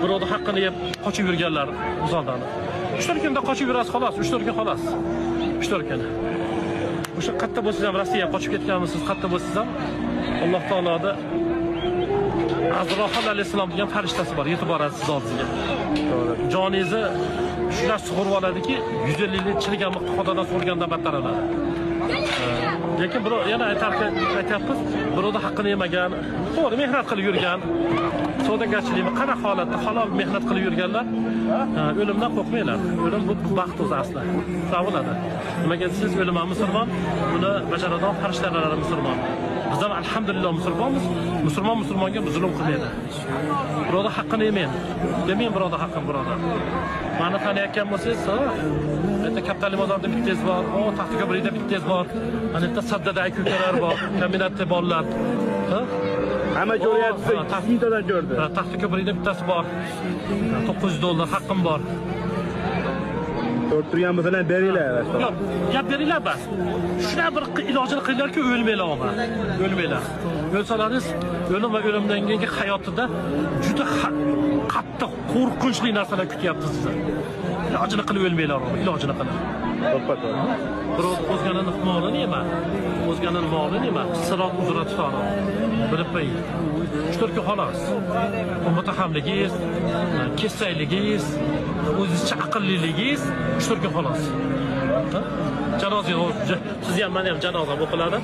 birovni haqqini yeb qochib yurganlar G'uzordan. 3-4 kunda qochib yurasiz xolos, 3-4 kun xolos. 3-4 kun. O'sha qatta bo'lsangiz ham Rossiyaga qochib ketganmisiz, qatta bo'lsangiz ham Alloh taoloda Azroil alayhissalom degan farishtasi bor, yetib boradi siz oldingizga. Joningizni shular sug'urib oladiki, 150 yil chirigan xudodan so'rgandan battar oladi. Lekin birov yana aytyapmiz, birovning haqqini yemagan, to'g'ri mehnat qilib yurgan, savdogarchilikni qanaqa holatda halol mehnat qilib yurganlar o'limdan qo'rqmanglar. O'lim bu baxt o'zi asli. Bo'ladi. Nimaga siz o'lim musulmon, buni bajaradigan farishtalar musulmon. Biz ham alhamdulillah musulmonmiz. Musulmonga zulm qilmaydi. Birovning haqqini yemaydi. Demayman birovning haqqini birodar. Mani taniyotgan bo'lsangiz, bitta Kapitali bozorda bittangiz bor, Taxta ko'prikda bittangiz bor, ana bitta Saddada ko'kalar bor, kombinatda bolalar. Hamma ko'ryapsiz, taxmintadan ko'rdi. Taxta ko'prikda bittasi bor. $900 haqqim bor. Ko'rib turgan bo'lsalar beringlar. Yo'q, gap beringlar bas. Shular bir ilojini qilinglarki, o'lmanglar og'a. O'lmanglar. O'lsalaringiz, o'lim va o'limdan keyingi hayotida juda qattiq, qo'rqinchli narsalar kutyapti sizni. Ilojini qilib o'lmanglar, ilojini qilib. To'xtatib. Birov o'zganing molini yema. O'zganing molini yema. Siroq uzra tutadi. Bilib qo'ying. 3-4 kun xolos. Mutahamligingiz, kessayligingiz, o'zingizcha aqlliligingiz 3-4 kun xolos. Janoza, siz ham meni ham janozam o'qiladi.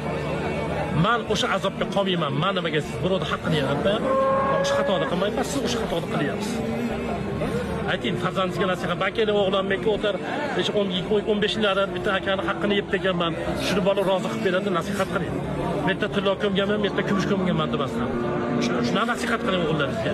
Men o'sha azobga qolmayman. Men nimaga siz birovning haqqini yeyapman? O'sha xatoni qilmayman, siz o'sha xatoni qilyapsiz. Ayting, farzandingizga nasihat, bakeli o'g'lim menga o'tar, 15 yillardan bitta akani haqqini yeb deganman. Shuni bola rozi qilib beradi, nasihat qiling. Metta tilla ko'mganman, metta kumush ko'mganman demasdan. Shuni nasihat qiling o'g'illaringizga.